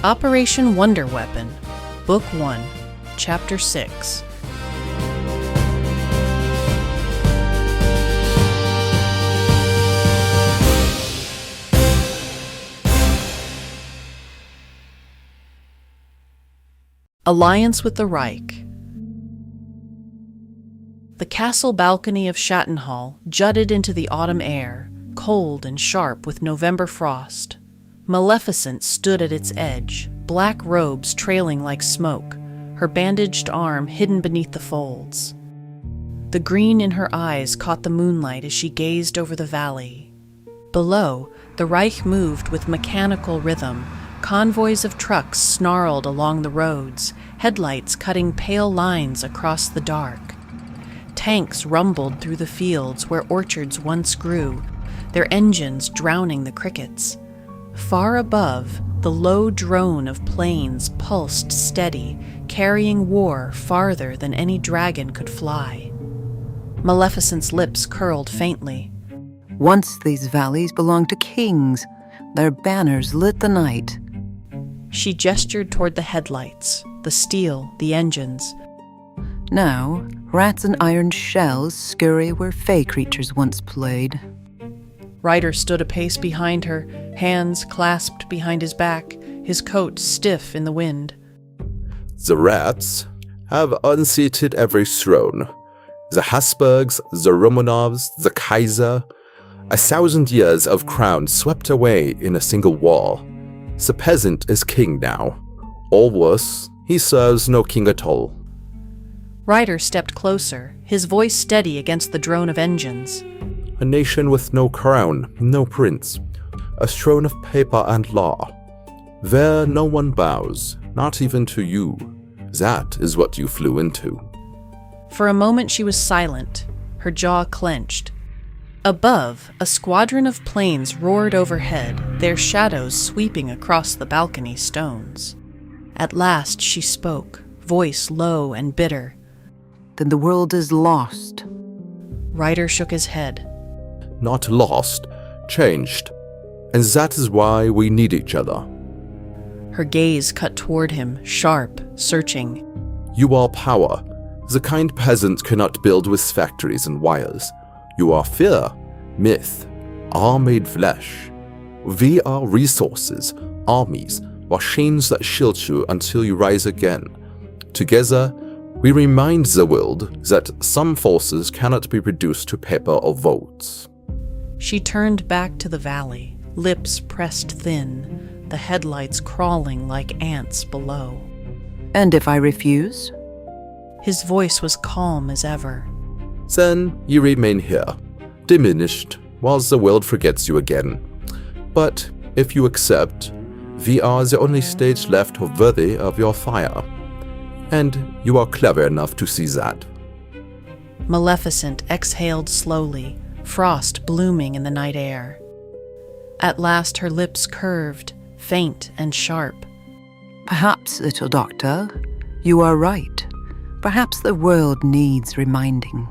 Operation Wonder Weapon, Book 1, Chapter 6. Alliance with the Reich. The castle balcony of Schattenhall jutted into the autumn air, cold and sharp with November frost. Maleficent stood at its edge, black robes trailing like smoke, her bandaged arm hidden beneath the folds. The green in her eyes caught the moonlight as she gazed over the valley. Below, the Reich moved with mechanical rhythm. Convoys of trucks snarled along the roads, headlights cutting pale lines across the dark. Tanks rumbled through the fields where orchards once grew, their engines drowning the crickets. Far above, the low drone of planes pulsed steady, carrying war farther than any dragon could fly. Maleficent's lips curled faintly. Once these valleys belonged to kings. Their banners lit the night. She gestured toward the headlights, the steel, the engines. Now, rats and iron shells scurry where fey creatures once played. Ryder stood a pace behind her, hands clasped behind his back, his coat stiff in the wind. The rats have unseated every throne. The Habsburgs, the Romanovs, the Kaiser. 1,000 years of crowns swept away in a single war. The peasant is king now. Or worse, he serves no king at all. Ryder stepped closer, his voice steady against the drone of engines. A nation with no crown, no prince. A throne of paper and law. There no one bows, not even to you. That is what you flew into. For a moment she was silent, her jaw clenched. Above, a squadron of planes roared overhead, their shadows sweeping across the balcony stones. At last she spoke, voice low and bitter. Then the world is lost. Ryder shook his head. Not lost, changed. And that is why we need each other. Her gaze cut toward him, sharp, searching. You are power, the kind peasant cannot build with factories and wires. You are fear, myth, are made flesh. We are resources, armies, machines that shield you until you rise again. Together, we remind the world that some forces cannot be reduced to paper or votes. She turned back to the valley, lips pressed thin, the headlights crawling like ants below. And if I refuse? His voice was calm as ever. Then you remain here, diminished, whilst the world forgets you again. But if you accept, we are the only stage left worthy of your fire. And you are clever enough to see that. Maleficent exhaled slowly, frost blooming in the night air. At last her lips curved, faint and sharp. Perhaps, little doctor, you are right. Perhaps the world needs reminding.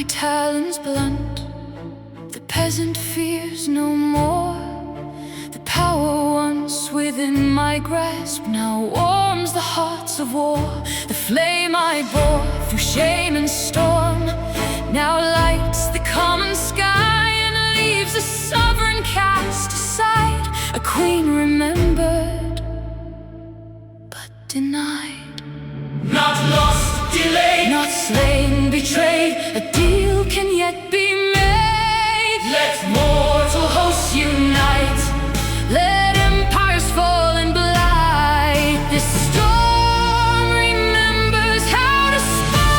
Talons blunt, the peasant fears no more. The power once within my grasp now warms the hearts of war. The flame I bore through shame and storm now lights the common sky and leaves a sovereign cast aside, a queen remembered but denied. Not lost, delayed, not slain, betrayed. A deal can yet be made. Let mortal hosts unite. Let empires fall and blight. This storm remembers how to spy.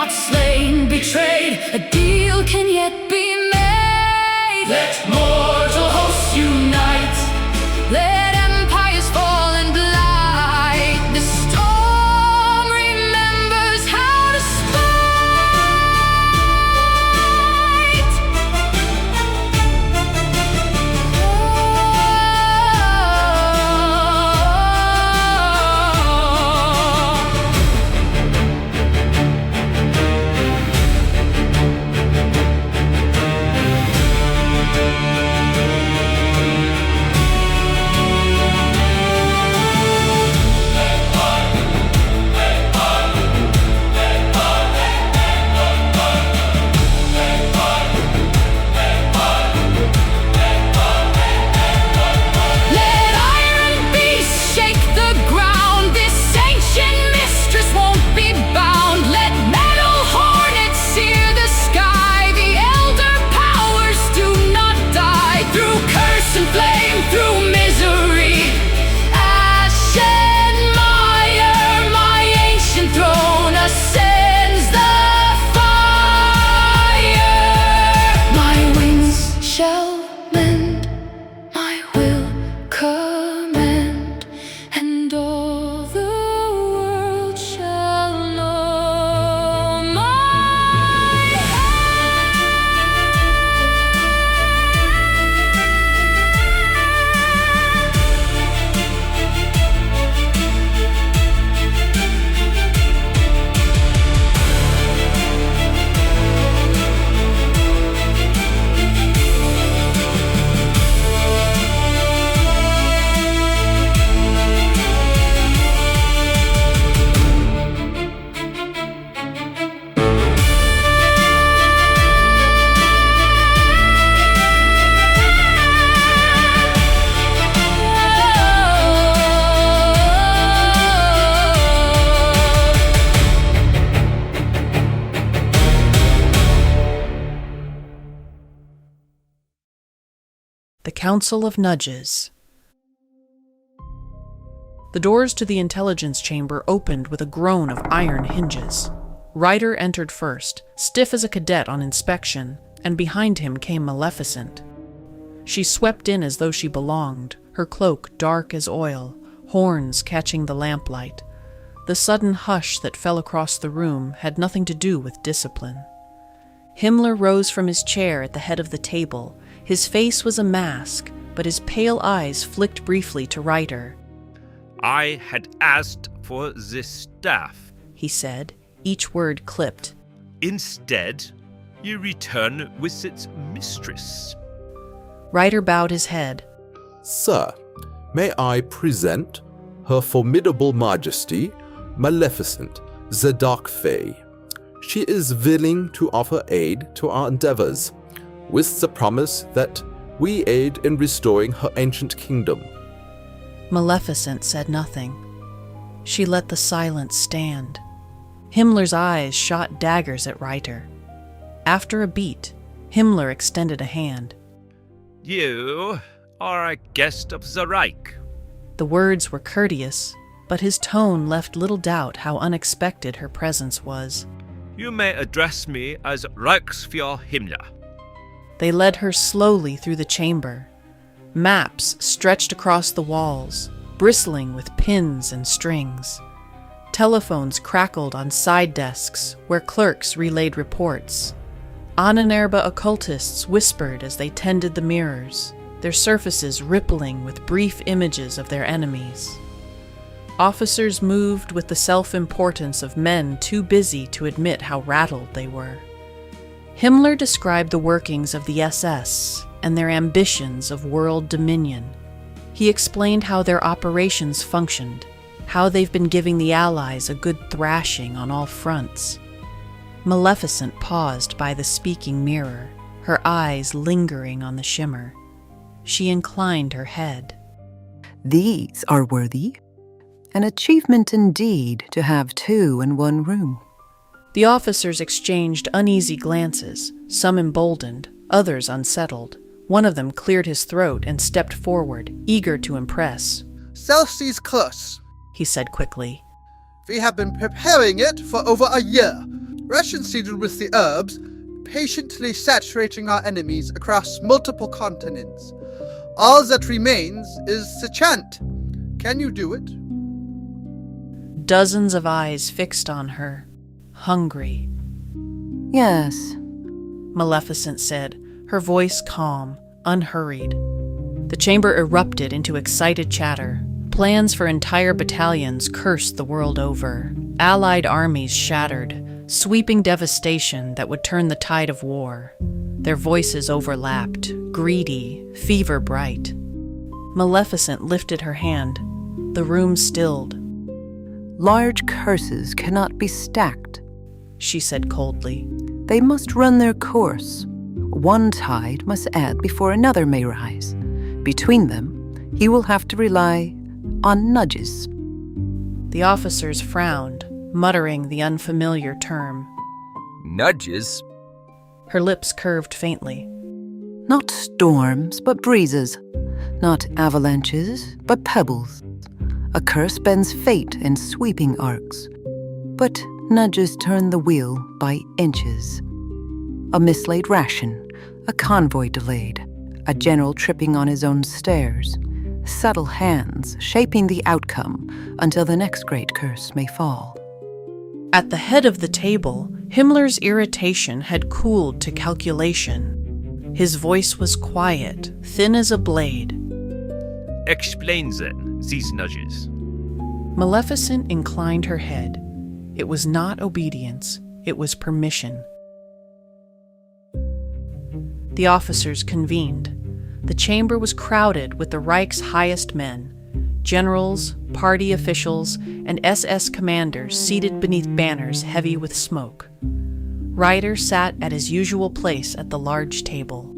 not slain, betrayed. A deal can yet be made. Let mortal hosts unite. Let empires fall and blight. The storm remembers how to The Council of Nudges. The doors to the intelligence chamber opened with a groan of iron hinges. Ryder entered first, stiff as a cadet on inspection, and behind him came Maleficent. She swept in as though she belonged, her cloak dark as oil, horns catching the lamplight. The sudden hush that fell across the room had nothing to do with discipline. Himmler rose from his chair at the head of the table. His face was a mask, but his pale eyes flicked briefly to Ryder. I had asked for this staff, he said, each word clipped. Instead, you return with its mistress. Ryder bowed his head. Sir, may I present Her Formidable Majesty, Maleficent, the Dark Fae. She is willing to offer aid to our endeavors, with the promise that we aid in restoring her ancient kingdom. Maleficent said nothing. She let the silence stand. Himmler's eyes shot daggers at Ryder. After a beat, Himmler extended a hand. You are a guest of the Reich. The words were courteous, but his tone left little doubt how unexpected her presence was. You may address me as Reichsführer Himmler. They led her slowly through the chamber. Maps stretched across the walls, bristling with pins and strings. Telephones crackled on side desks where clerks relayed reports. Ahnenerbe occultists whispered as they tended the mirrors, their surfaces rippling with brief images of their enemies. Officers moved with the self-importance of men too busy to admit how rattled they were. Himmler described the workings of the SS and their ambitions of world dominion. He explained how their operations functioned, how they've been giving the Allies a good thrashing on all fronts. Maleficent paused by the speaking mirror, her eyes lingering on the shimmer. She inclined her head. These are worthy. An achievement indeed to have two in one room. The officers exchanged uneasy glances, some emboldened, others unsettled. One of them cleared his throat and stepped forward, eager to impress. Celsius Curse. He said quickly. We have been preparing it for over a year. Russian seeded with the herbs, patiently saturating our enemies across multiple continents. All that remains is the chant. Can you do it? Dozens of eyes fixed on her, hungry. Yes. Maleficent said, her voice calm, unhurried. The chamber erupted into excited chatter. Plans for entire battalions cursed the world over. Allied armies shattered, sweeping devastation that would turn the tide of war. Their voices overlapped, greedy, fever-bright. Maleficent lifted her hand. The room stilled. Large curses cannot be stacked, she said coldly. They must run their course. One tide must ebb before another may rise. Between them, he will have to rely on nudges. The officers frowned, muttering the unfamiliar term. Nudges? Her lips curved faintly. Not storms, but breezes. Not avalanches, but pebbles. A curse bends fate in sweeping arcs, but nudges turn the wheel by inches. A mislaid ration, a convoy delayed, a general tripping on his own stairs, subtle hands shaping the outcome until the next great curse may fall. At the head of the table, Himmler's irritation had cooled to calculation. His voice was quiet, thin as a blade. Explain then these nudges. Maleficent inclined her head. It was not obedience, it was permission. The officers convened. The chamber was crowded with the Reich's highest men, generals, party officials, and SS commanders seated beneath banners heavy with smoke. Ryder sat at his usual place at the large table.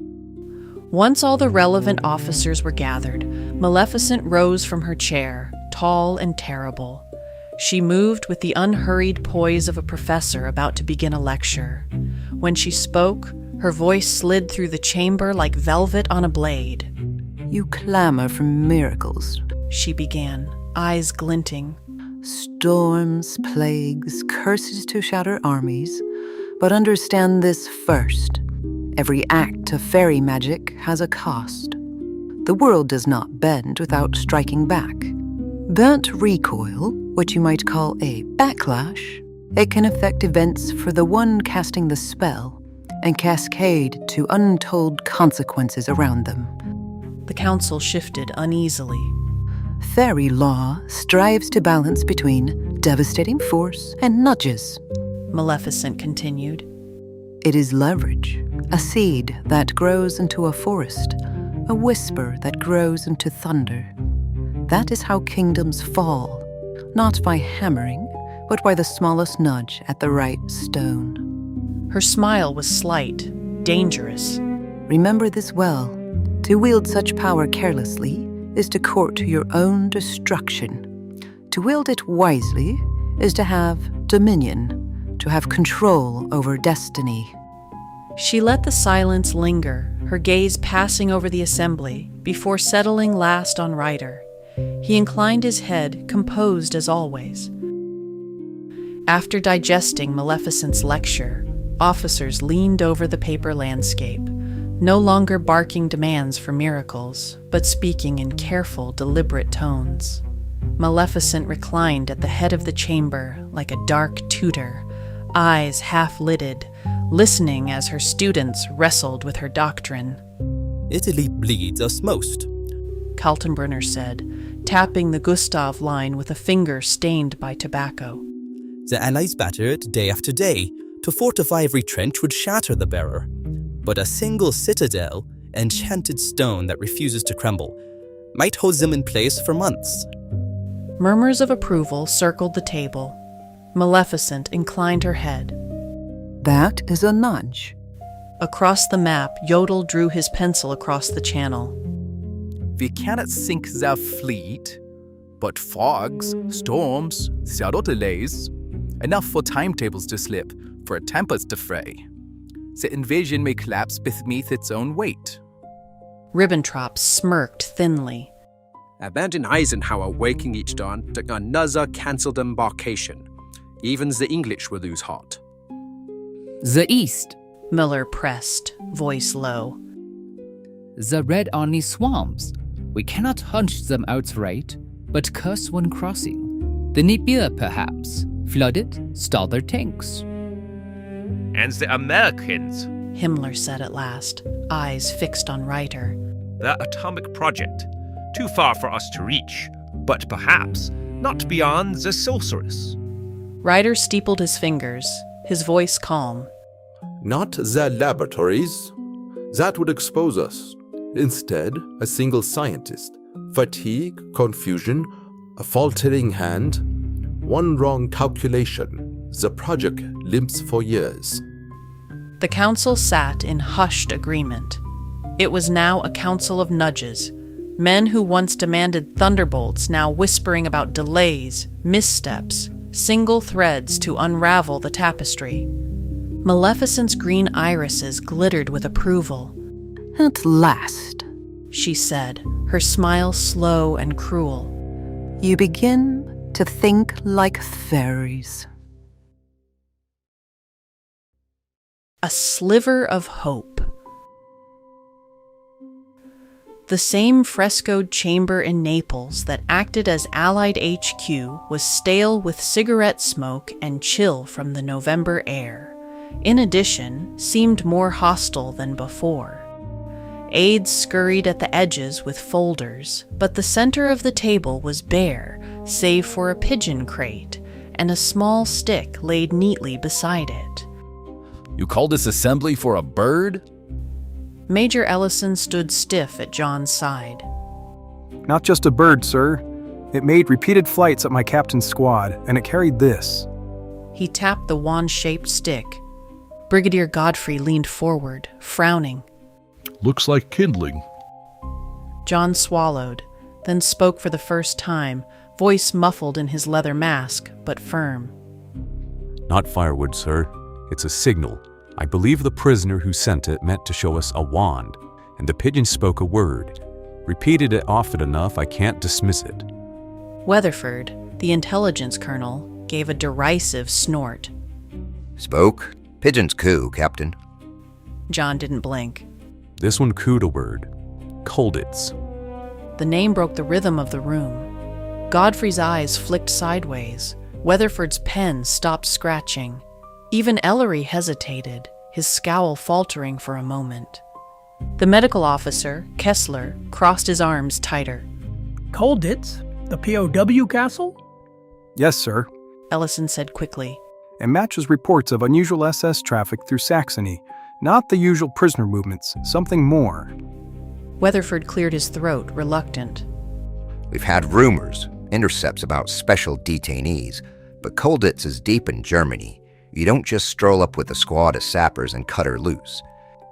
Once all the relevant officers were gathered, Maleficent rose from her chair, tall and terrible. She moved with the unhurried poise of a professor about to begin a lecture. When she spoke, her voice slid through the chamber like velvet on a blade. You clamor for miracles, she began, eyes glinting. Storms, plagues, curses to shatter armies. But understand this first. Every act of fairy magic has a cost. The world does not bend without striking back. That recoil, what you might call a backlash, it can affect events for the one casting the spell and cascade to untold consequences around them. The council shifted uneasily. Fairy law strives to balance between devastating force and nudges, Maleficent continued. It is leverage, a seed that grows into a forest, a whisper that grows into thunder. That is how kingdoms fall, not by hammering, but by the smallest nudge at the right stone. Her smile was slight, dangerous. Remember this well. To wield such power carelessly is to court your own destruction. To wield it wisely is to have dominion, to have control over destiny. She let the silence linger, her gaze passing over the assembly, before settling last on Ryder. He inclined his head, composed as always. After digesting Maleficent's lecture, officers leaned over the paper landscape, no longer barking demands for miracles, but speaking in careful, deliberate tones. Maleficent reclined at the head of the chamber like a dark tutor, eyes half-lidded, listening as her students wrestled with her doctrine. Italy bleeds us most, Kaltenbrunner said, tapping the Gustav line with a finger stained by tobacco. The Allies batter it day after day. To fortify every trench would shatter the bearer. But a single citadel, enchanted stone that refuses to crumble, might hold them in place for months. Murmurs of approval circled the table. Maleficent inclined her head. That is a nudge. Across the map, Yodel drew his pencil across the channel. We cannot sink their fleet, but fogs, storms, shadow delays, enough for timetables to slip, for a tempest to fray. The invasion may collapse beneath its own weight. Ribbentrop smirked thinly. Abandon Eisenhower waking each dawn to another cancelled embarkation. Even the English will lose heart. The east. Miller pressed, voice low. The red only swarms. We cannot hunt them outright, but curse when crossing. The Nibiru, perhaps. Flood it, stall their tanks. And the Americans, Himmler said at last, eyes fixed on Reiter. the atomic project. Too far for us to reach, but perhaps not beyond the sorceress. Reiter steepled his fingers, his voice calm. Not their laboratories. That would expose us. Instead, a single scientist. Fatigue, confusion, a faltering hand, one wrong calculation. The project limps for years. The council sat in hushed agreement. It was now a council of nudges. Men who once demanded thunderbolts now whispering about delays, missteps, single threads to unravel the tapestry. Maleficent's green irises glittered with approval. At last, She said, her smile slow and cruel. you begin to think like fairies. A sliver of hope. The same frescoed chamber in Naples that acted as Allied HQ was stale with cigarette smoke and chill from the November air. In addition, seemed more hostile than before. Aides scurried at the edges with folders, but the center of the table was bare, save for a pigeon crate, and a small stick laid neatly beside it. You call this assembly for a bird? Major Ellison stood stiff at John's side. Not just a bird, sir. It made repeated flights at my captain's squad, and it carried this. He tapped the wand-shaped stick. Brigadier Godfrey leaned forward, frowning. Looks like kindling. John swallowed, then spoke for the first time, voice muffled in his leather mask, but firm. Not firewood, sir. It's a signal. I believe the prisoner who sent it meant to show us a wand, and the pigeon spoke a word. Repeated it often enough, I can't dismiss it. Weatherford, the intelligence colonel, gave a derisive snort. Spoke? Pigeons coo, Captain. John didn't blink. This one cooed a word. Colditz. The name broke the rhythm of the room. Godfrey's eyes flicked sideways. Weatherford's pen stopped scratching. Even Ellery hesitated, his scowl faltering for a moment. The medical officer, Kessler, crossed his arms tighter. Colditz? The POW castle? Yes, sir. Ellison said quickly. It matches reports of unusual SS traffic through Saxony. Not the usual prisoner movements, something more. Weatherford cleared his throat, reluctant. We've had rumors, intercepts about special detainees, but Colditz is deep in Germany. You don't just stroll up with a squad of sappers and cut her loose.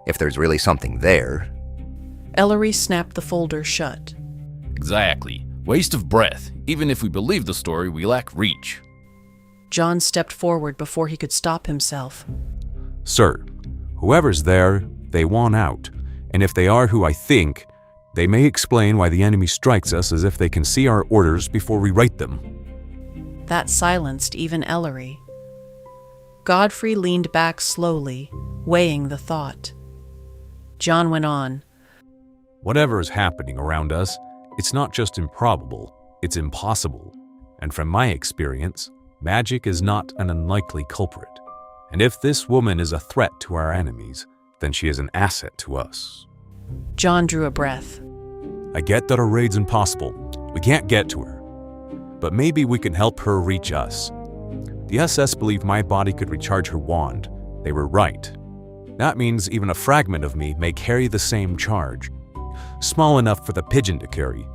If there's really something there... Ellery snapped the folder shut. Exactly. Waste of breath. Even if we believe the story, we lack reach. John stepped forward before he could stop himself. Sir, whoever's there, they want out. And if they are who I think, they may explain why the enemy strikes us as if they can see our orders before we write them. That silenced even Ellery. Godfrey leaned back slowly, weighing the thought. John went on. Whatever is happening around us, it's not just improbable, it's impossible. And from my experience, magic is not an unlikely culprit. And if this woman is a threat to our enemies, then she is an asset to us. John drew a breath. I get that our raid's impossible. We can't get to her. But maybe we can help her reach us. The SS believed my body could recharge her wand. They were right. That means even a fragment of me may carry the same charge. Small enough for the pigeon to carry.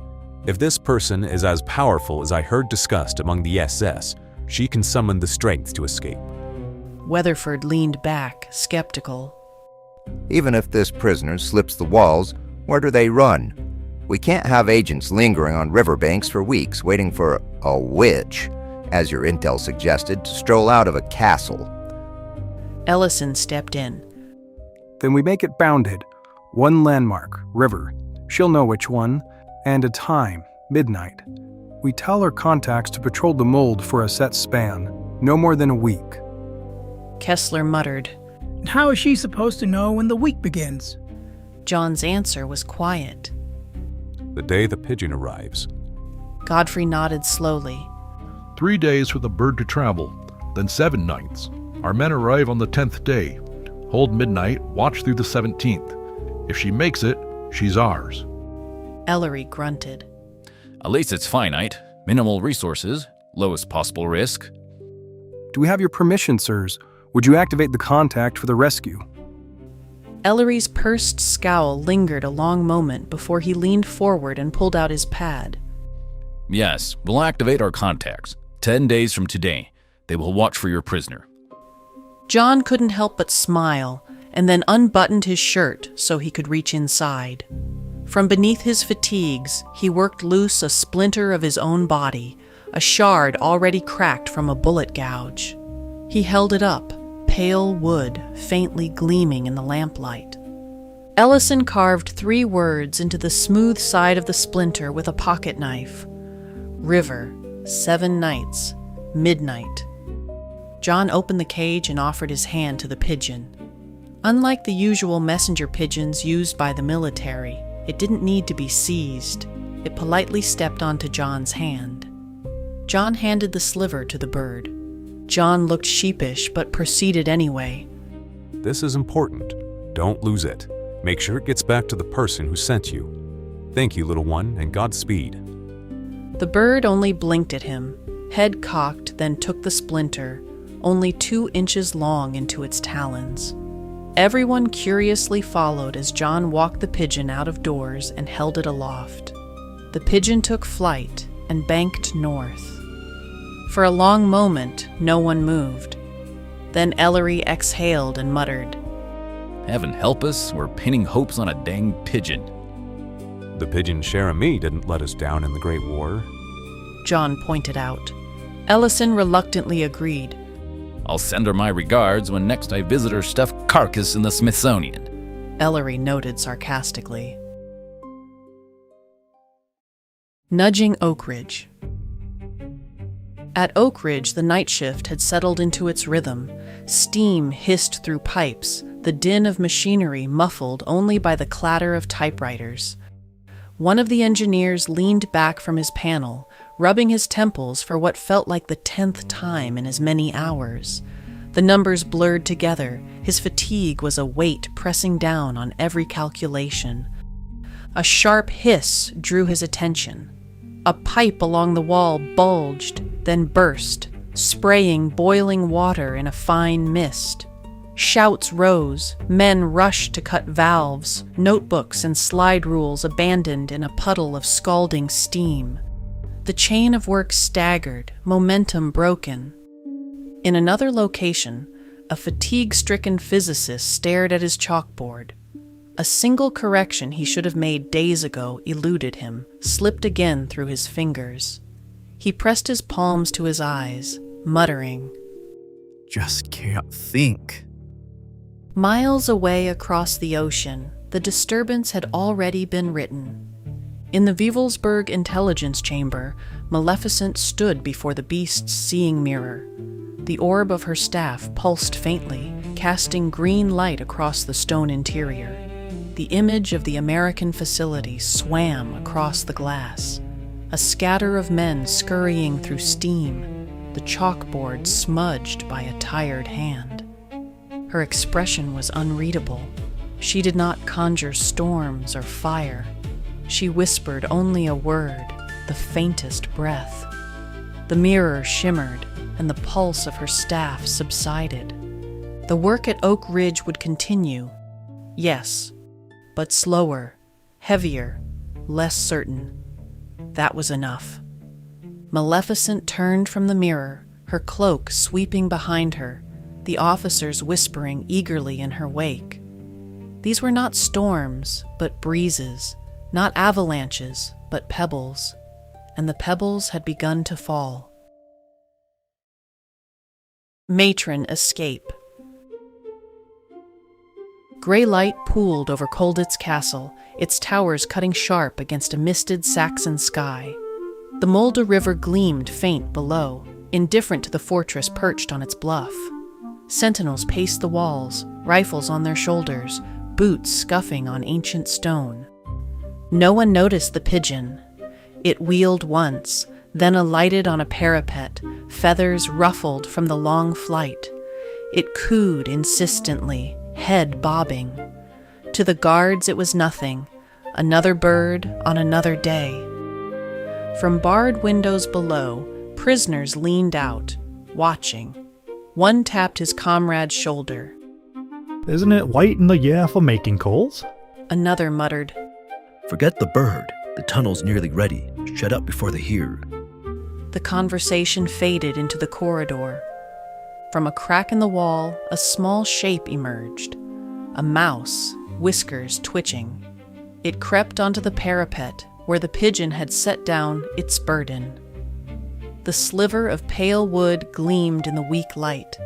If this person is as powerful as I heard discussed among the SS, she can summon the strength to escape. Weatherford leaned back, skeptical. Even if this prisoner slips the walls, where do they run? We can't have agents lingering on riverbanks for weeks waiting for a witch, as your intel suggested, to stroll out of a castle. Ellison stepped in. Then we make it bounded. One landmark, river. She'll know which one. And a time, midnight. We tell our contacts to patrol the mold for a set span, no more than a week. Kessler muttered. How is she supposed to know when the week begins? John's answer was quiet. The day the pigeon arrives. Godfrey nodded slowly. 3 days for the bird to travel, then 7 nights. Our men arrive on the 10th day. Hold midnight, watch through the 17th. If she makes it, she's ours. Ellery grunted. At least it's finite, minimal resources, lowest possible risk. Do we have your permission, sirs? Would you activate the contact for the rescue? Ellery's pursed scowl lingered a long moment before he leaned forward and pulled out his pad. Yes, we'll activate our contacts. 10 days from today. They will watch for your prisoner. John couldn't help but smile, and then unbuttoned his shirt so he could reach inside. From beneath his fatigues, he worked loose a splinter of his own body, a shard already cracked from a bullet gouge. He held it up, pale wood faintly gleaming in the lamplight. Ellison carved 3 words into the smooth side of the splinter with a pocket knife. River, 7 nights, midnight. John opened the cage and offered his hand to the pigeon. Unlike the usual messenger pigeons used by the military, it didn't need to be seized. It politely stepped onto John's hand. John handed the sliver to the bird. John looked sheepish but proceeded anyway. This is important. Don't lose it. Make sure it gets back to the person who sent you. Thank you, little one, and Godspeed. The bird only blinked at him, head cocked, then took the splinter, only 2 inches long into its talons. Everyone curiously followed as John walked the pigeon out of doors and held it aloft. The pigeon took flight and banked north. For a long moment, no one moved. Then Ellery exhaled and muttered, Heaven help us, we're pinning hopes on a dang pigeon. The pigeon Cherami didn't let us down in the Great War. John pointed out. Ellison reluctantly agreed. I'll send her my regards when next I visit her stuffed carcass in the Smithsonian. Ellery noted sarcastically. Nudging Oak Ridge. At Oak Ridge, the night shift had settled into its rhythm. Steam hissed through pipes, the din of machinery muffled only by the clatter of typewriters. One of the engineers leaned back from his panel, rubbing his temples for what felt like the 10th time in as many hours. The numbers blurred together. His fatigue was a weight pressing down on every calculation. A sharp hiss drew his attention. A pipe along the wall bulged, then burst, spraying boiling water in a fine mist. Shouts rose, men rushed to cut valves, notebooks and slide rules abandoned in a puddle of scalding steam. The chain of work staggered, momentum broken. In another location, a fatigue-stricken physicist stared at his chalkboard. A single correction he should have made days ago eluded him, slipped again through his fingers. He pressed his palms to his eyes, muttering, Just can't think. Miles away across the ocean, the disturbance had already been written. In the Vivelsburg intelligence chamber, Maleficent stood before the beast's seeing mirror. The orb of her staff pulsed faintly, casting green light across the stone interior. The image of the American facility swam across the glass. A scatter of men scurrying through steam, the chalkboard smudged by a tired hand. Her expression was unreadable. She did not conjure storms or fire. She whispered only a word, the faintest breath. The mirror shimmered, and the pulse of her staff subsided. The work at Oak Ridge would continue. Yes, but slower, heavier, less certain. That was enough. Maleficent turned from the mirror, her cloak sweeping behind her, the officers whispering eagerly in her wake. These were not storms, but breezes, not avalanches, but pebbles, and the pebbles had begun to fall. Matron escape. Gray light pooled over Colditz Castle, its towers cutting sharp against a misted Saxon sky. The Mulde River gleamed faint below, indifferent to the fortress perched on its bluff. Sentinels paced the walls, rifles on their shoulders, boots scuffing on ancient stone. No one noticed the pigeon. It wheeled once, then alighted on a parapet, feathers ruffled from the long flight. It cooed insistently, head bobbing. To the guards it was nothing, another bird on another day. From barred windows below, prisoners leaned out, watching. One tapped his comrade's shoulder. Isn't it late in the year for making calls? Another muttered. Forget the bird. The tunnel's nearly ready. Shut up before they hear. The conversation faded into the corridor. From a crack in the wall, a small shape emerged. A mouse, whiskers twitching. It crept onto the parapet where the pigeon had set down its burden. The sliver of pale wood gleamed in the weak light.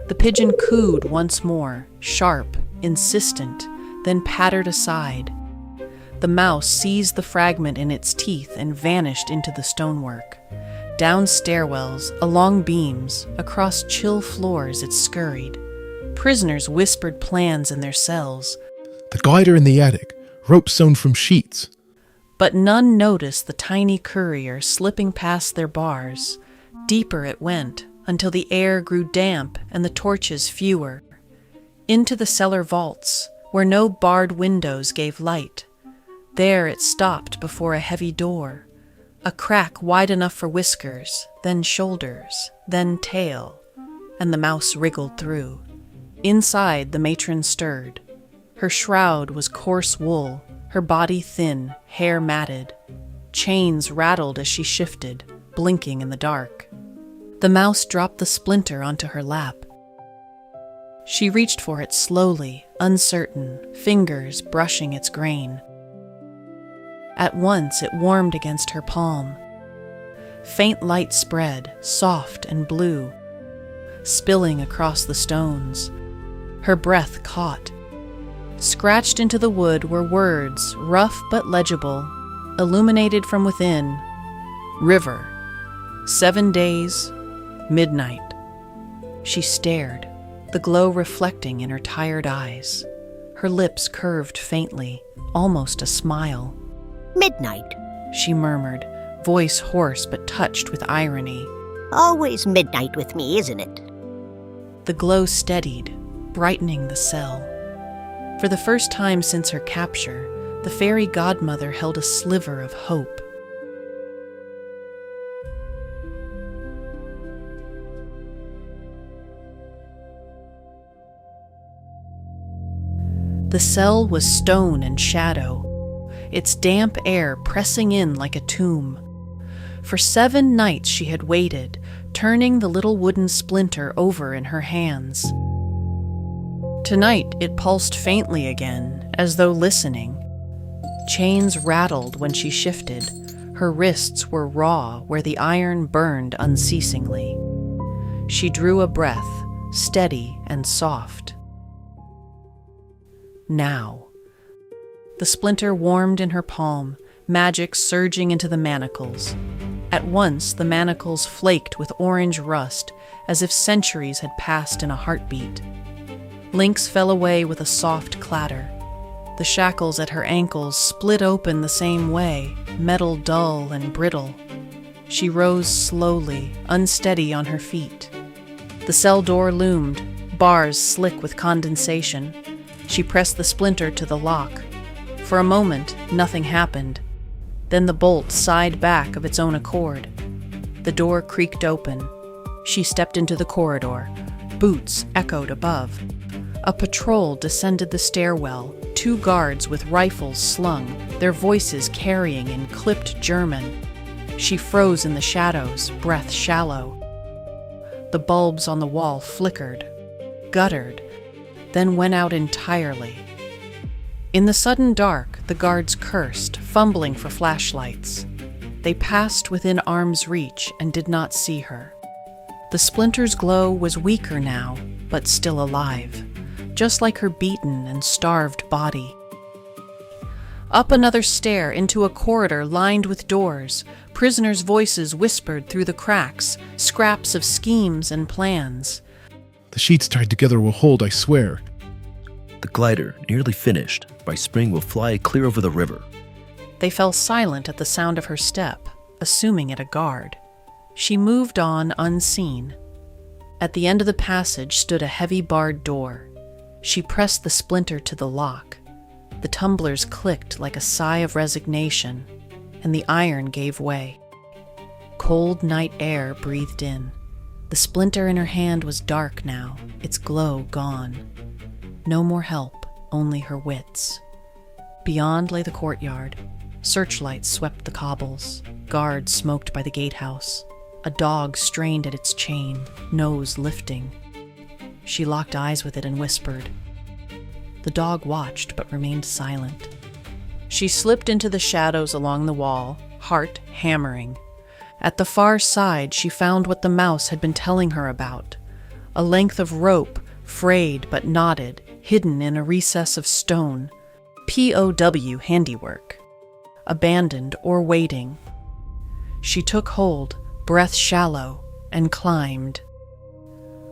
The pigeon cooed once more, sharp, insistent, then pattered aside. The mouse seized the fragment in its teeth and vanished into the stonework. Down stairwells, along beams, across chill floors it scurried. Prisoners whispered plans in their cells. The glider in the attic, rope sewn from sheets. But none noticed the tiny courier slipping past their bars. Deeper it went, until the air grew damp and the torches fewer. Into the cellar vaults, where no barred windows gave light. There it stopped before a heavy door. A crack wide enough for whiskers, then shoulders, then tail, and the mouse wriggled through. Inside, the matron stirred. Her shroud was coarse wool, her body thin, hair matted. Chains rattled as she shifted, blinking in the dark. The mouse dropped the splinter onto her lap. She reached for it slowly, uncertain, fingers brushing its grain. At once it warmed against her palm. Faint light spread, soft and blue, spilling across the stones. Her breath caught. Scratched into the wood were words, rough but legible, illuminated from within. River. 7 days, midnight. She stared, the glow reflecting in her tired eyes. Her lips curved faintly, almost a smile. Midnight, she murmured, voice hoarse but touched with irony. Always midnight with me, isn't it? The glow steadied, brightening the cell. For the first time since her capture, the fairy godmother held a sliver of hope. The cell was stone and shadow, its damp air pressing in like a tomb. For 7 nights she had waited, turning the little wooden splinter over in her hands. Tonight it pulsed faintly again, as though listening. Chains rattled when she shifted. Her wrists were raw where the iron burned unceasingly. She drew a breath, steady and soft. Now. The splinter warmed in her palm, magic surging into the manacles. At once the manacles flaked with orange rust, as if centuries had passed in a heartbeat. Links fell away with a soft clatter. The shackles at her ankles split open the same way, metal dull and brittle. She rose slowly, unsteady on her feet. The cell door loomed, bars slick with condensation. She pressed the splinter to the lock. For a moment, nothing happened. Then the bolt sighed back of its own accord. The door creaked open. She stepped into the corridor. Boots echoed above. A patrol descended the stairwell, 2 guards with rifles slung, their voices carrying in clipped German. She froze in the shadows, breath shallow. The bulbs on the wall flickered, guttered, then went out entirely. In the sudden dark, the guards cursed, fumbling for flashlights. They passed within arm's reach and did not see her. The splinter's glow was weaker now, but still alive, just like her beaten and starved body. Up another stair into a corridor lined with doors, prisoners' voices whispered through the cracks, scraps of schemes and plans. The sheets tied together will hold, I swear. The glider, nearly finished. By spring will fly clear over the river. They fell silent at the sound of her step, assuming it a guard. She moved on unseen. At the end of the passage stood a heavy barred door. She pressed the splinter to the lock. The tumblers clicked like a sigh of resignation, and the iron gave way. Cold night air breathed in. The splinter in her hand was dark now, its glow gone. No more help, only her wits. Beyond lay the courtyard. Searchlights swept the cobbles. Guards smoked by the gatehouse. A dog strained at its chain, nose lifting. She locked eyes with it and whispered. The dog watched but remained silent. She slipped into the shadows along the wall, heart hammering. At the far side, she found what the mouse had been telling her about. A length of rope, frayed but knotted, hidden in a recess of stone. POW handiwork. Abandoned or waiting. She took hold, breath shallow, and climbed.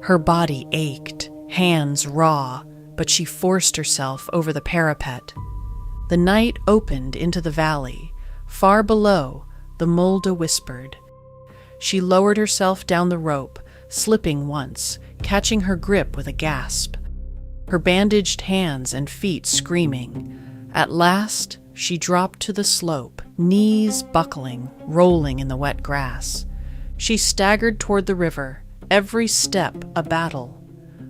Her body ached, hands raw, but she forced herself over the parapet. The night opened into the valley. Far below, the Mulda whispered. She lowered herself down the rope, slipping once, catching her grip with a gasp. Her bandaged hands and feet screaming. At last, she dropped to the slope, knees buckling, rolling in the wet grass. She staggered toward the river, every step a battle.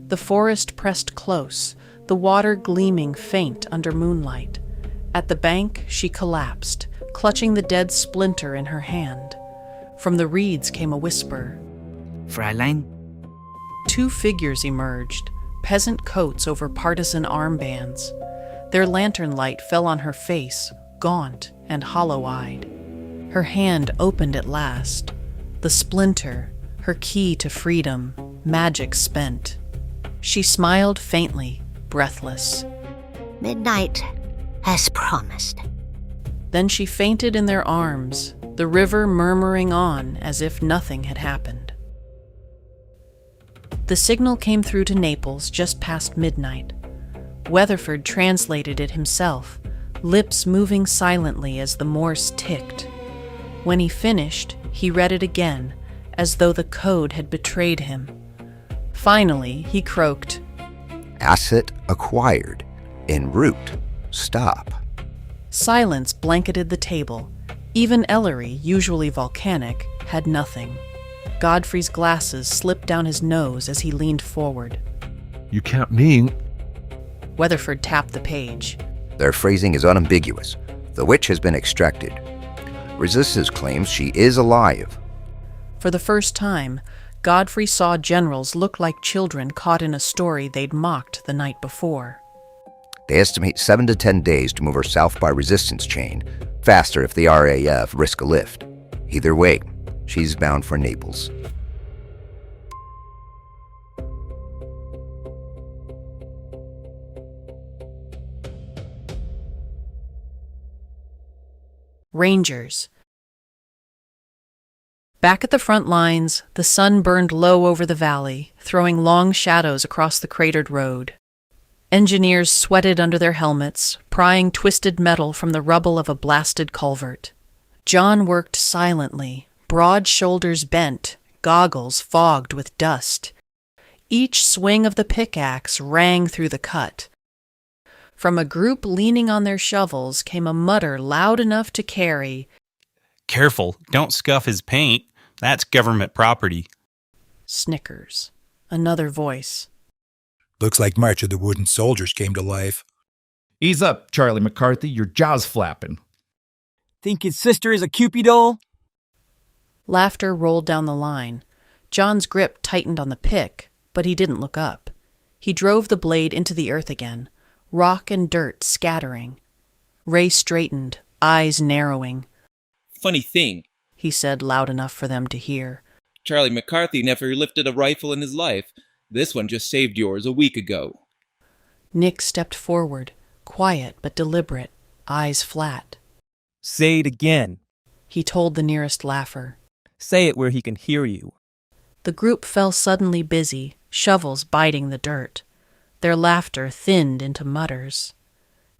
The forest pressed close, the water gleaming faint under moonlight. At the bank, she collapsed, clutching the dead splinter in her hand. From the reeds came a whisper. Fräulein? Two figures emerged, peasant coats over partisan armbands. Their lantern light fell on her face, gaunt and hollow-eyed. Her hand opened at last. The splinter, her key to freedom, magic spent. She smiled faintly, breathless. Midnight, as promised. Then she fainted in their arms, the river murmuring on as if nothing had happened. The signal came through to Naples just past midnight. Weatherford translated it himself, lips moving silently as the Morse ticked. When he finished, he read it again, as though the code had betrayed him. Finally, he croaked, Asset acquired. En route. Stop. Silence blanketed the table. Even Ellery, usually volcanic, had nothing. Godfrey's glasses slipped down his nose as he leaned forward. You can't mean... Weatherford tapped the page. Their phrasing is unambiguous. The witch has been extracted. Resistance claims she is alive. For the first time, Godfrey saw generals look like children caught in a story they'd mocked the night before. They estimate 7 to 10 days to move her south by resistance chain, faster if the RAF risk a lift. Either way, she's bound for Naples. Rangers. Back at the front lines, the sun burned low over the valley, throwing long shadows across the cratered road. Engineers sweated under their helmets, prying twisted metal from the rubble of a blasted culvert. John worked silently, broad shoulders bent, goggles fogged with dust. Each swing of the pickaxe rang through the cut. From a group leaning on their shovels came a mutter loud enough to carry, "Careful, don't scuff his paint. That's government property." Snickers. Another voice. Looks like March of the Wooden Soldiers came to life. Ease up, Charlie McCarthy. You're jaws flapping. Think his sister is a Cupid doll? Laughter rolled down the line. John's grip tightened on the pick, but he didn't look up. He drove the blade into the earth again, rock and dirt scattering. Ray straightened, eyes narrowing. "Funny thing," he said loud enough for them to hear. "Charlie McCarthy never lifted a rifle in his life. This one just saved yours a week ago." Nick stepped forward, quiet but deliberate, eyes flat. Say it again, he told the nearest laugher. Say it where he can hear you. The group fell suddenly busy, shovels biting the dirt. Their laughter thinned into mutters.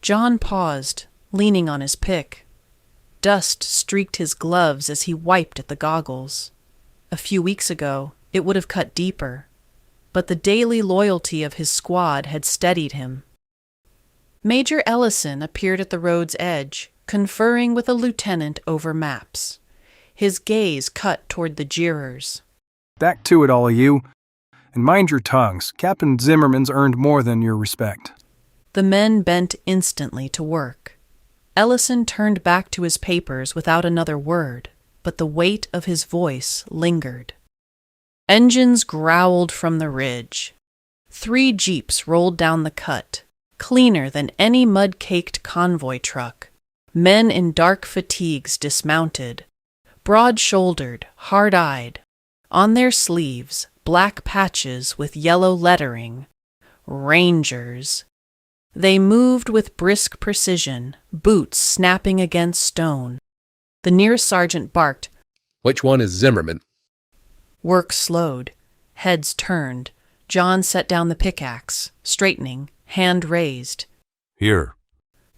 John paused, leaning on his pick. Dust streaked his gloves as he wiped at the goggles. A few weeks ago, it would have cut deeper, but the daily loyalty of his squad had steadied him. Major Ellison appeared at the road's edge, conferring with a lieutenant over maps. His gaze cut toward the jeerers. Back to it, all of you. And mind your tongues. Captain Zimmerman's earned more than your respect. The men bent instantly to work. Ellison turned back to his papers without another word, but the weight of his voice lingered. Engines growled from the ridge. 3 jeeps rolled down the cut, cleaner than any mud-caked convoy truck. Men in dark fatigues dismounted, broad-shouldered, hard-eyed. On their sleeves, black patches with yellow lettering. Rangers. They moved with brisk precision, boots snapping against stone. The nearest sergeant barked, "Which one is Zimmerman?" Work slowed. Heads turned. John set down the pickaxe, straightening, hand raised. "Here."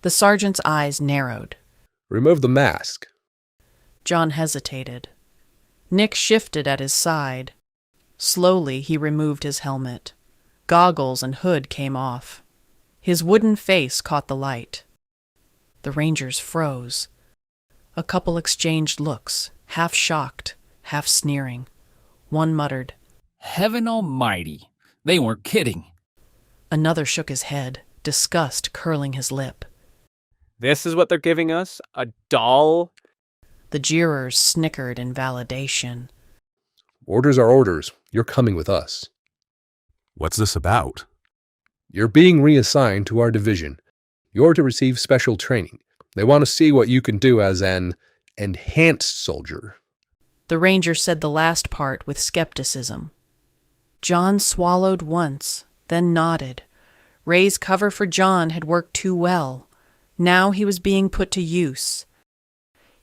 The sergeant's eyes narrowed. "Remove the mask." John hesitated. Nick shifted at his side. Slowly he removed his helmet. Goggles and hood came off. His wooden face caught the light. The Rangers froze. A couple exchanged looks, half shocked, half sneering. One muttered, "Heaven almighty, they weren't kidding." Another shook his head, disgust curling his lip. "This is what they're giving us? A doll?" The jeerers snickered in validation. "Orders are orders. You're coming with us." "What's this about?" "You're being reassigned to our division. You're to receive special training. They want to see what you can do as an enhanced soldier." The ranger said the last part with skepticism. John swallowed once, then nodded. Ray's cover for John had worked too well. Now he was being put to use.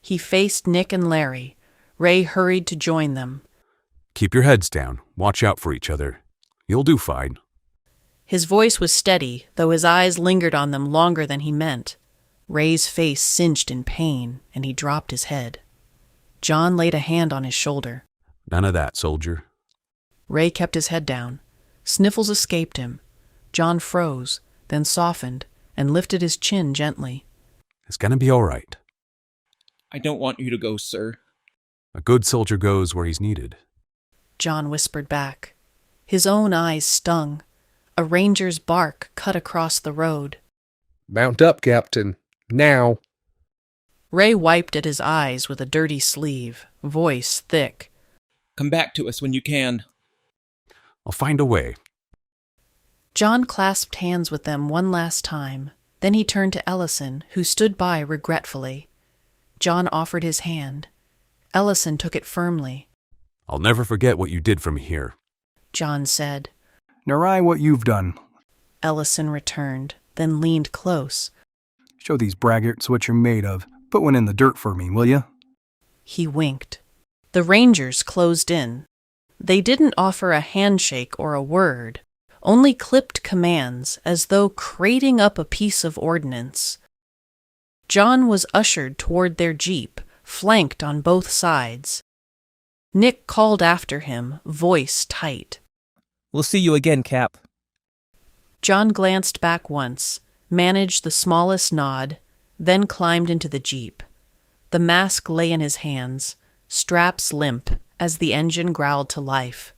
He faced Nick and Larry. Ray hurried to join them. "Keep your heads down. Watch out for each other. You'll do fine." His voice was steady, though his eyes lingered on them longer than he meant. Ray's face cinched in pain, and he dropped his head. John laid a hand on his shoulder. "None of that, soldier." Ray kept his head down. Sniffles escaped him. John froze, then softened, and lifted his chin gently. "It's gonna be all right." "I don't want you to go, sir." "A good soldier goes where he's needed." John whispered back. His own eyes stung. A ranger's bark cut across the road. "Mount up, Captain. Now." Ray wiped at his eyes with a dirty sleeve, voice thick. "Come back to us when you can." "I'll find a way." John clasped hands with them one last time. Then he turned to Ellison, who stood by regretfully. John offered his hand. Ellison took it firmly. "I'll never forget what you did for me here," John said. "Nor I what you've done." Ellison returned, then leaned close. "Show these braggarts what you're made of. Put one in the dirt for me, will you?" He winked. The Rangers closed in. They didn't offer a handshake or a word, only clipped commands as though crating up a piece of ordnance. John was ushered toward their jeep, flanked on both sides. Nick called after him, voice tight. "We'll see you again, Cap." John glanced back once, managed the smallest nod, then climbed into the jeep. The mask lay in his hands, straps limp as the engine growled to life.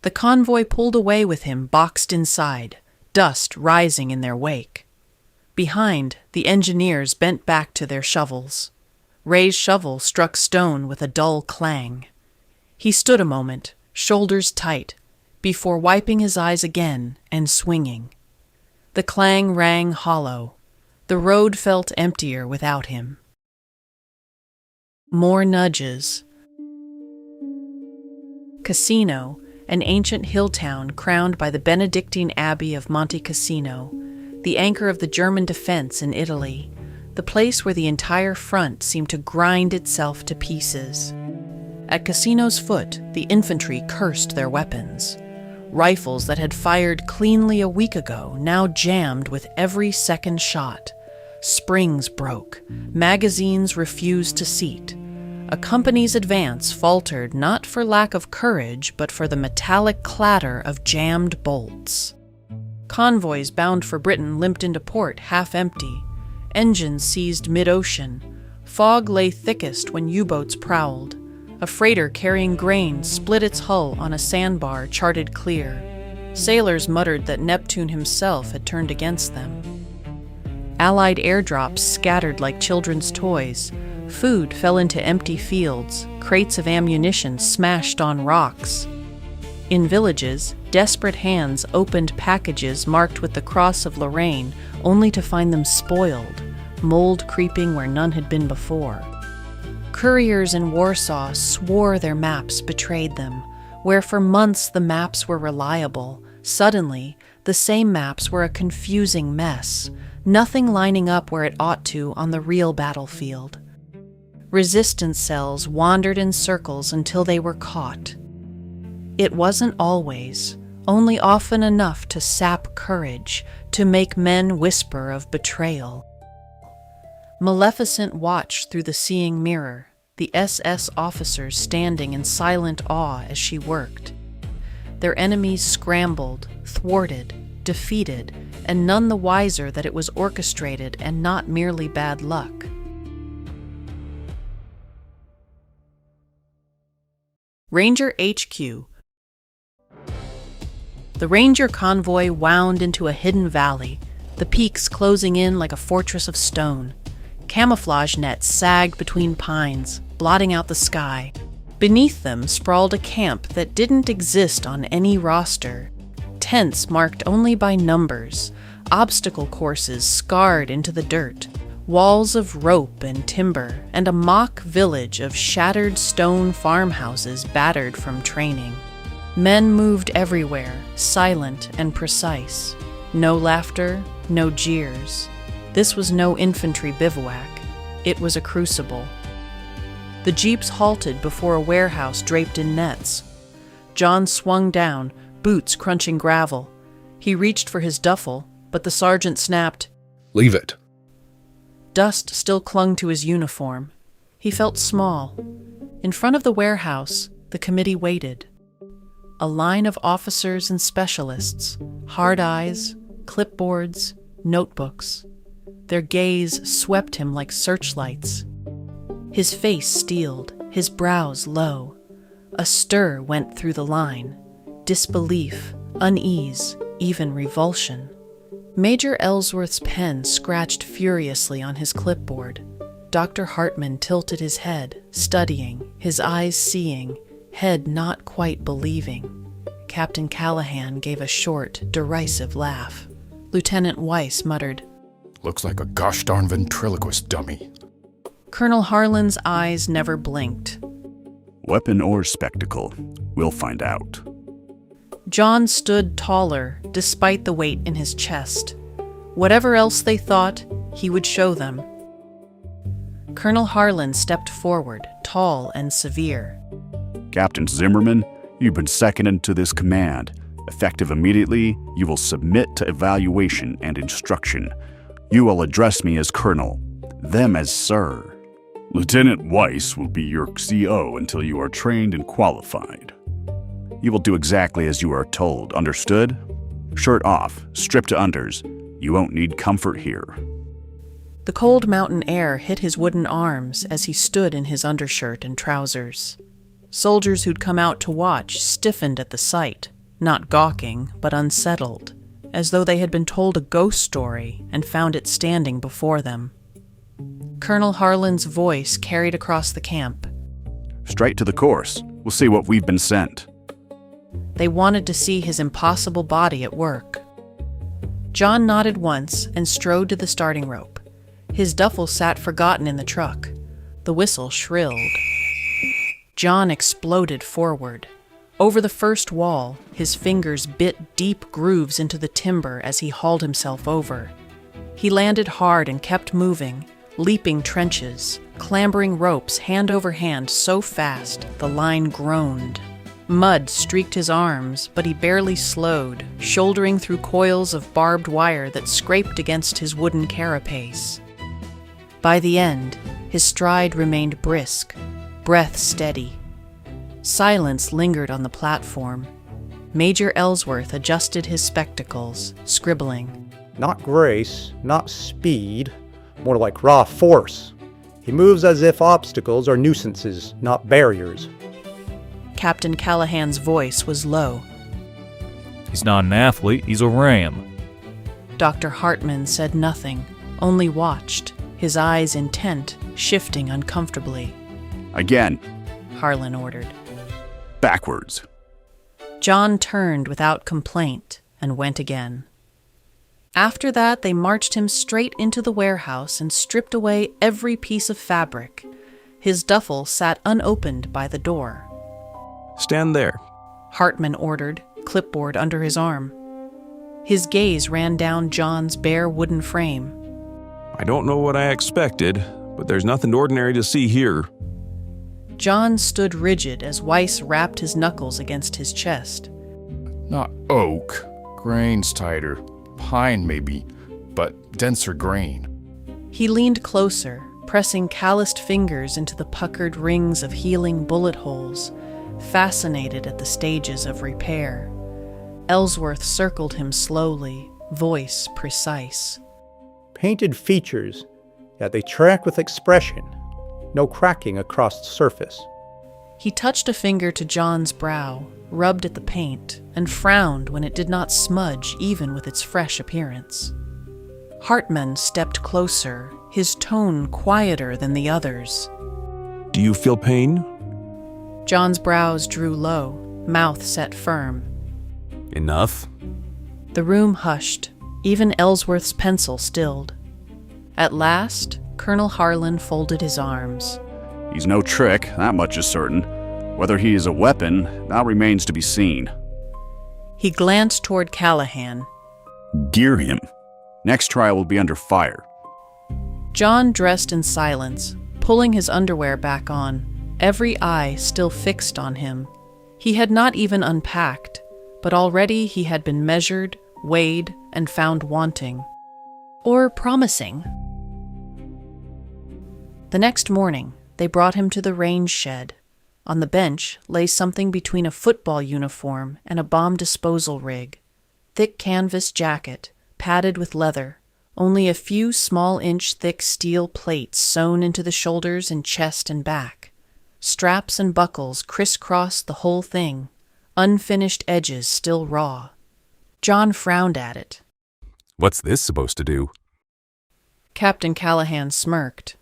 The convoy pulled away with him boxed inside, dust rising in their wake. Behind, the engineers bent back to their shovels. Ray's shovel struck stone with a dull clang. He stood a moment, shoulders tight, before wiping his eyes again and swinging. The clang rang hollow. The road felt emptier without him. More nudges. Cassino, an ancient hill town crowned by the Benedictine Abbey of Monte Cassino, the anchor of the German defense in Italy, the place where the entire front seemed to grind itself to pieces. At Cassino's foot, the infantry cursed their weapons. Rifles that had fired cleanly a week ago now jammed with every second shot. Springs broke. Magazines refused to seat. A company's advance faltered not for lack of courage, but for the metallic clatter of jammed bolts. Convoys bound for Britain limped into port half empty. Engines seized mid-ocean. Fog lay thickest when U-boats prowled. A freighter carrying grain split its hull on a sandbar charted clear. Sailors muttered that Neptune himself had turned against them. Allied airdrops scattered like children's toys. Food fell into empty fields. Crates of ammunition smashed on rocks. In villages, desperate hands opened packages marked with the Cross of Lorraine, only to find them spoiled, mold creeping where none had been before. Couriers in Warsaw swore their maps betrayed them. Where for months the maps were reliable, suddenly the same maps were a confusing mess, nothing lining up where it ought to on the real battlefield. Resistance cells wandered in circles until they were caught. It wasn't always, only often enough to sap courage, to make men whisper of betrayal. Maleficent watched through the seeing mirror, the SS officers standing in silent awe as she worked. Their enemies scrambled, thwarted, defeated, and none the wiser that it was orchestrated and not merely bad luck. Ranger HQ. The Ranger convoy wound into a hidden valley, the peaks closing in like a fortress of stone. Camouflage nets sagged between pines, blotting out the sky. Beneath them sprawled a camp that didn't exist on any roster. Tents marked only by numbers, obstacle courses scarred into the dirt, walls of rope and timber, and a mock village of shattered stone farmhouses battered from training. Men moved everywhere, silent and precise. No laughter, no jeers. This was no infantry bivouac. It was a crucible. The jeeps halted before a warehouse draped in nets. John swung down, boots crunching gravel. He reached for his duffel, but the sergeant snapped, "Leave it." Dust still clung to his uniform. He felt small. In front of the warehouse, the committee waited. A line of officers and specialists, hard eyes, clipboards, notebooks. Their gaze swept him like searchlights. His face steeled, his brows low. A stir went through the line. Disbelief, unease, even revulsion. Major Ellsworth's pen scratched furiously on his clipboard. Dr. Hartman tilted his head, studying, his eyes seeing, head not quite believing. Captain Callahan gave a short, derisive laugh. Lieutenant Weiss muttered, "Looks like a gosh darn ventriloquist dummy." Colonel Harlan's eyes never blinked. Weapon or spectacle, we'll find out. John stood taller, despite the weight in his chest. Whatever else they thought, he would show them. Colonel Harlan stepped forward, tall and severe. Captain Zimmerman, you've been seconded to this command. Effective immediately, you will submit to evaluation and instruction. You will address me as Colonel, them as Sir. Lieutenant Weiss will be your CO until you are trained and qualified. You will do exactly as you are told, understood? Shirt off, stripped to unders. You won't need comfort here. The cold mountain air hit his wooden arms as he stood in his undershirt and trousers. Soldiers who'd come out to watch stiffened at the sight, not gawking, but unsettled, as though they had been told a ghost story and found it standing before them. Colonel Harlan's voice carried across the camp. Straight to the course. We'll see what we've been sent. They wanted to see his impossible body at work. John nodded once and strode to the starting rope. His duffel sat forgotten in the truck. The whistle shrilled. John exploded forward. Over the first wall, his fingers bit deep grooves into the timber as he hauled himself over. He landed hard and kept moving, leaping trenches, clambering ropes hand over hand so fast the line groaned. Mud streaked his arms, but he barely slowed, shouldering through coils of barbed wire that scraped against his wooden carapace. By the end, his stride remained brisk, breath steady. Silence lingered on the platform. Major Ellsworth adjusted his spectacles, scribbling. Not grace, not speed, more like raw force. He moves as if obstacles are nuisances, not barriers. Captain Callahan's voice was low. He's not an athlete, he's a ram. Dr. Hartman said nothing, only watched, his eyes intent, shifting uncomfortably. Again. Harlan ordered. Backwards. John turned without complaint and went again. After that, they marched him straight into the warehouse and stripped away every piece of fabric. His duffel sat unopened by the door. Stand there, Hartman ordered, clipboard under his arm. His gaze ran down John's bare wooden frame. I don't know what I expected, but there's nothing ordinary to see here. John stood rigid as Weiss rapped his knuckles against his chest. Not oak. Grain's tighter. Pine maybe, but denser grain. He leaned closer, pressing calloused fingers into the puckered rings of healing bullet holes, fascinated at the stages of repair. Ellsworth circled him slowly, voice precise. Painted features, yet they track with expression. No cracking across the surface. He touched a finger to John's brow, rubbed at the paint, and frowned when it did not smudge even with its fresh appearance. Hartman stepped closer, his tone quieter than the others. Do you feel pain? John's brows drew low, mouth set firm. Enough? The room hushed, even Ellsworth's pencil stilled. At last, Colonel Harlan folded his arms. He's no trick, that much is certain. Whether he is a weapon, now remains to be seen. He glanced toward Callahan. Gear him. Next trial will be under fire. John dressed in silence, pulling his underwear back on, every eye still fixed on him. He had not even unpacked, but already he had been measured, weighed, and found wanting. Or promising. The next morning, they brought him to the range shed. On the bench lay something between a football uniform and a bomb disposal rig. Thick canvas jacket, padded with leather, only a few small-inch-thick steel plates sewn into the shoulders and chest and back. Straps and buckles crisscrossed the whole thing, unfinished edges still raw. John frowned at it. What's this supposed to do? Captain Callahan smirked.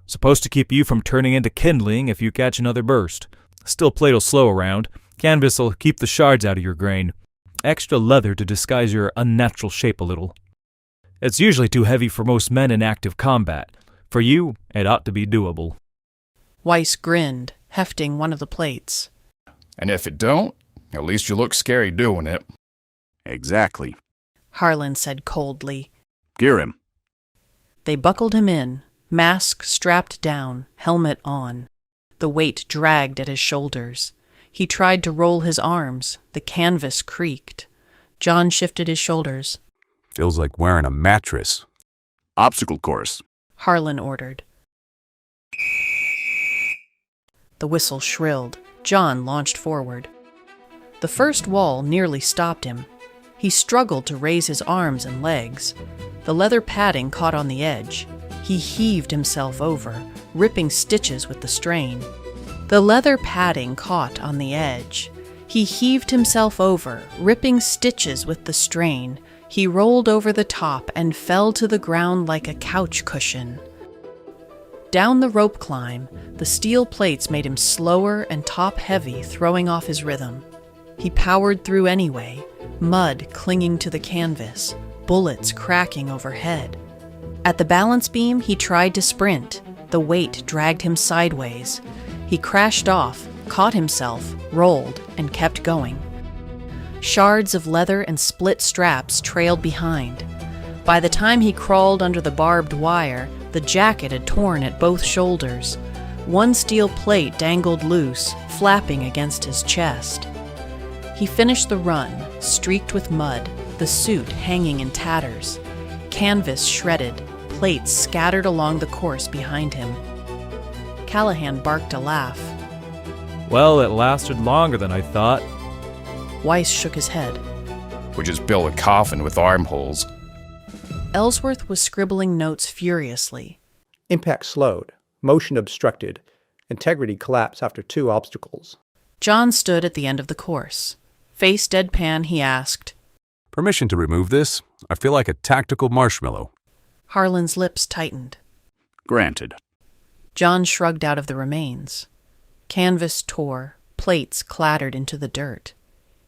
Supposed to keep you from turning into kindling if you catch another burst. Steel plate'll slow around. Canvas'll keep the shards out of your grain. Extra leather to disguise your unnatural shape a little. It's usually too heavy for most men in active combat. For you, it ought to be doable. Weiss grinned, hefting one of the plates. And if it don't, at least you look scary doing it. Exactly. Harlan said coldly. Gear him. They buckled him in, mask strapped down, helmet on. The weight dragged at his shoulders. He tried to roll his arms. The canvas creaked. John shifted his shoulders. Feels like wearing a mattress. Obstacle course. Harlan ordered. The whistle shrilled. John launched forward. The first wall nearly stopped him. He struggled to raise his arms and legs. The leather padding caught on the edge. He heaved himself over, ripping stitches with the strain. The leather padding caught on the edge. He heaved himself over, ripping stitches with the strain. He rolled over the top and fell to the ground like a couch cushion. Down the rope climb, the steel plates made him slower and top-heavy, throwing off his rhythm. He powered through anyway, mud clinging to the canvas, bullets cracking overhead. At the balance beam, he tried to sprint. The weight dragged him sideways. He crashed off, caught himself, rolled, and kept going. Shards of leather and split straps trailed behind. By the time he crawled under the barbed wire, the jacket had torn at both shoulders. One steel plate dangled loose, flapping against his chest. He finished the run, streaked with mud, the suit hanging in tatters, canvas shredded, plates scattered along the course behind him. Callahan barked a laugh. Well, it lasted longer than I thought. Weiss shook his head. We just built a coffin with armholes. Ellsworth was scribbling notes furiously. Impact slowed, motion obstructed, integrity collapsed after 2 obstacles. John stood at the end of the course. Face deadpan, he asked, Permission to remove this? I feel like a tactical marshmallow. Harlan's lips tightened. Granted. John shrugged out of the remains. Canvas tore, plates clattered into the dirt.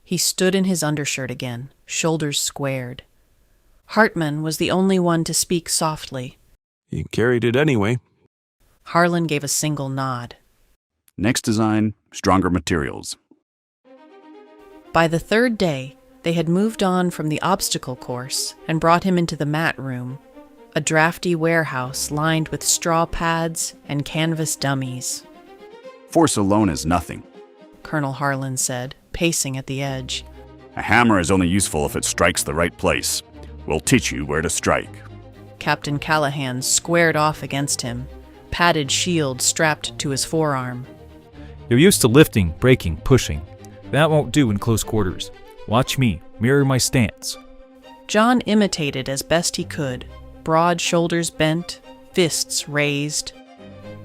He stood in his undershirt again, shoulders squared. Hartman was the only one to speak softly. You carried it anyway. Harlan gave a single nod. Next design, stronger materials. By the 3rd day, they had moved on from the obstacle course and brought him into the mat room, a drafty warehouse lined with straw pads and canvas dummies. Force alone is nothing. Colonel Harlan said, pacing at the edge. A hammer is only useful if it strikes the right place. We'll teach you where to strike. Captain Callahan squared off against him, padded shield strapped to his forearm. You're used to lifting, braking, pushing. That won't do in close quarters. Watch me, mirror my stance. John imitated as best he could, broad shoulders bent, fists raised.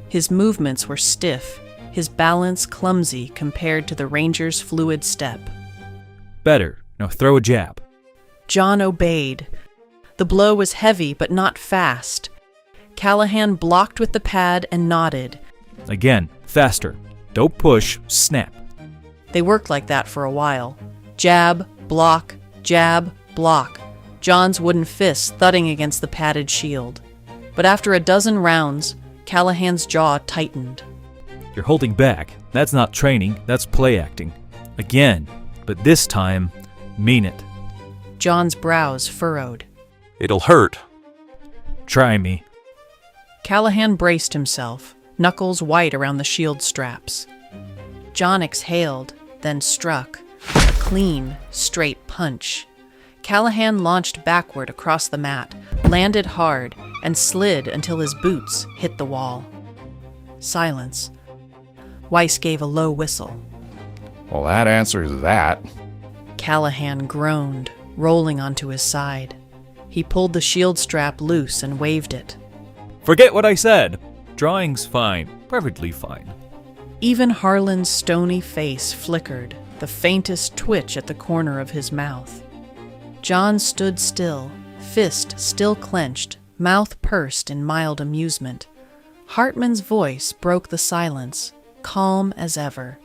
His movements were stiff, his balance clumsy compared to the ranger's fluid step. Better. Now throw a jab. John obeyed. The blow was heavy but not fast. Callahan blocked with the pad and nodded. Again, faster. Don't push, snap. They worked like that for a while. Jab, block, jab, block. John's wooden fists thudding against the padded shield. But after a dozen rounds, Callahan's jaw tightened. You're holding back. That's not training, that's play acting. Again, but this time, mean it. John's brows furrowed. It'll hurt. Try me. Callahan braced himself, knuckles white around the shield straps. John exhaled, then struck. A clean, straight punch. Callahan launched backward across the mat, landed hard, and slid until his boots hit the wall. Silence. Weiss gave a low whistle. Well, that answers that. Callahan groaned, rolling onto his side. He pulled the shield strap loose and waved it. Forget what I said. Drawing's fine. Perfectly fine. Even Harlan's stony face flickered, the faintest twitch at the corner of his mouth. John stood still, fist still clenched, mouth pursed in mild amusement. Hartman's voice broke the silence, calm as ever.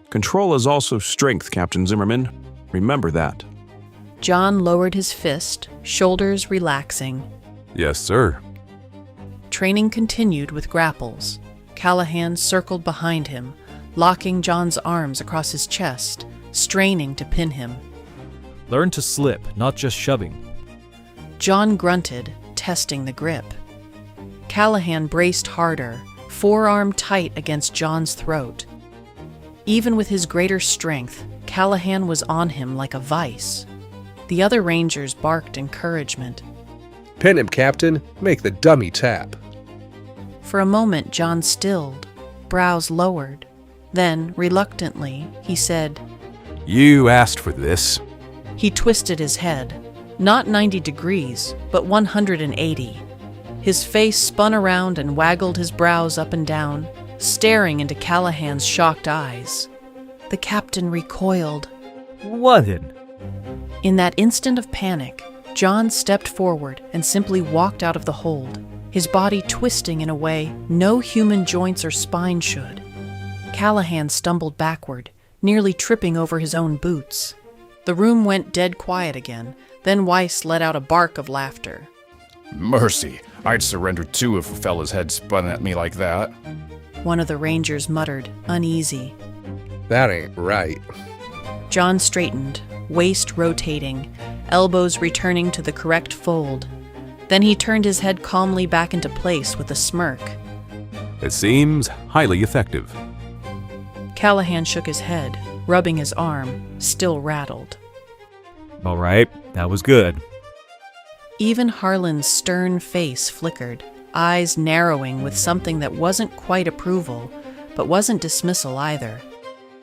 Control is also strength, Captain Zimmerman. Remember that. John lowered his fist, shoulders relaxing. Yes, sir. Training continued with grapples. Callahan circled behind him, locking John's arms across his chest, straining to pin him. Learn to slip, not just shoving. John grunted, testing the grip. Callahan braced harder, forearm tight against John's throat. Even with his greater strength, Callahan was on him like a vice. The other rangers barked encouragement. Pin him, Captain. Make the dummy tap. For a moment, John stilled, brows lowered. Then, reluctantly, he said, You asked for this. He twisted his head, not 90 degrees, but 180. His face spun around and waggled his brows up and down, staring into Callahan's shocked eyes. The captain recoiled. What in? In that instant of panic, John stepped forward and simply walked out of the hold, his body twisting in a way no human joints or spine should. Callahan stumbled backward, nearly tripping over his own boots. The room went dead quiet again, then Weiss let out a bark of laughter. Mercy, I'd surrender too if a fella's head spun at me like that. One of the rangers muttered, uneasy. That ain't right. John straightened, waist rotating, elbows returning to the correct fold. Then he turned his head calmly back into place with a smirk. It seems highly effective. Callahan shook his head. rubbing his arm, still rattled. All right, that was good. Even Harlan's stern face flickered, eyes narrowing with something that wasn't quite approval, but wasn't dismissal either.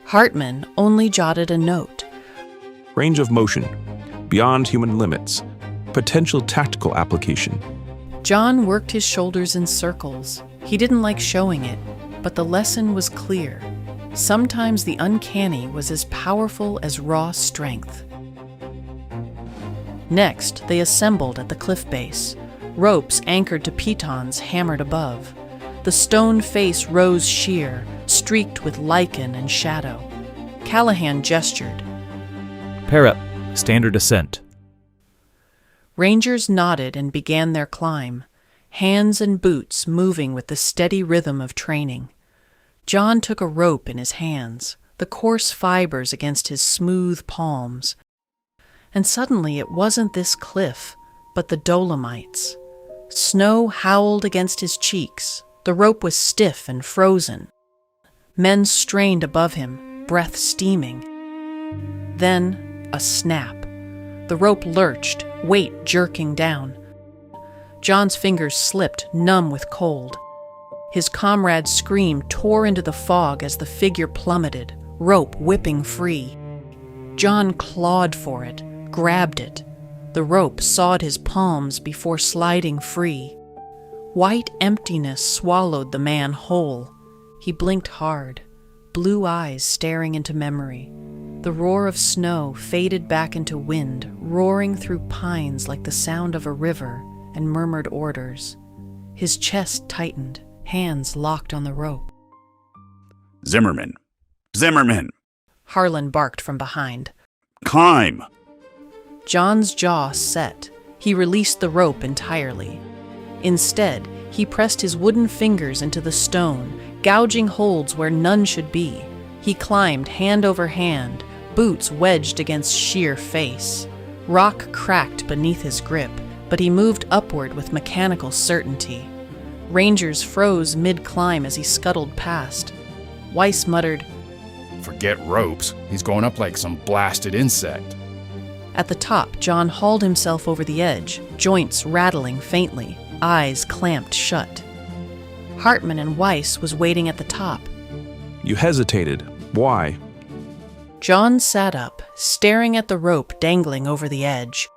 Hartman only jotted a note. Range of motion. Beyond human limits. Potential tactical application. John worked his shoulders in circles. He didn't like showing it, but the lesson was clear. Sometimes the uncanny was as powerful as raw strength. Next, they assembled at the cliff base. Ropes anchored to pitons hammered above. The stone face rose sheer, streaked with lichen and shadow. Callahan gestured. Pair up. Standard ascent. Rangers nodded and began their climb, hands and boots moving with the steady rhythm of training. John took a rope in his hands, the coarse fibers against his smooth palms. And suddenly it wasn't this cliff, but the Dolomites. Snow howled against his cheeks. The rope was stiff and frozen. Men strained above him, breath steaming. Then a snap. The rope lurched, weight jerking down. John's fingers slipped, numb with cold. His comrade's scream tore into the fog as the figure plummeted, rope whipping free. John clawed for it, grabbed it. The rope sawed his palms before sliding free. White emptiness swallowed the man whole. He blinked hard, blue eyes staring into memory. The roar of snow faded back into wind, roaring through pines like the sound of a river, and murmured orders. His chest tightened, hands locked on the rope. Zimmerman! Zimmerman! Harlan barked from behind. Climb! John's jaw set. He released the rope entirely. Instead, he pressed his wooden fingers into the stone, gouging holds where none should be. He climbed hand over hand, boots wedged against sheer face. Rock cracked beneath his grip, but he moved upward with mechanical certainty. Rangers froze mid-climb as he scuttled past. Weiss muttered, "Forget ropes. He's going up like some blasted insect." At the top, John hauled himself over the edge, joints rattling faintly, eyes clamped shut. Hartman and Weiss was waiting at the top. You hesitated. Why? John sat up, staring at the rope dangling over the edge.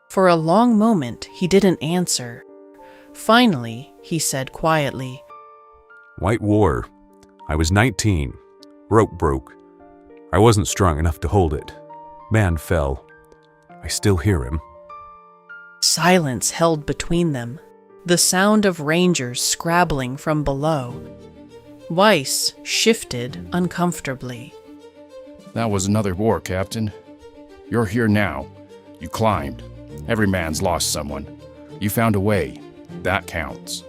For a long moment, he didn't answer. Finally, he said quietly, White War. I was 19. Rope broke. I wasn't strong enough to hold it. Man fell. I still hear him. Silence held between them, the sound of rangers scrabbling from below. Weiss shifted uncomfortably. That was another war, Captain. You're here now. You climbed. Every man's lost someone. You found a way. That counts.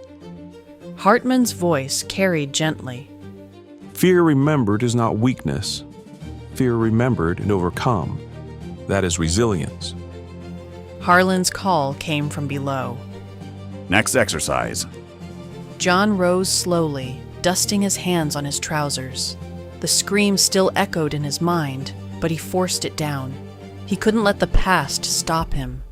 Hartman's voice carried gently. Fear remembered is not weakness. Fear remembered and overcome. That is resilience. Harlan's call came from below. Next exercise. John rose slowly, dusting his hands on his trousers. The scream still echoed in his mind, but he forced it down. He couldn't let the past stop him.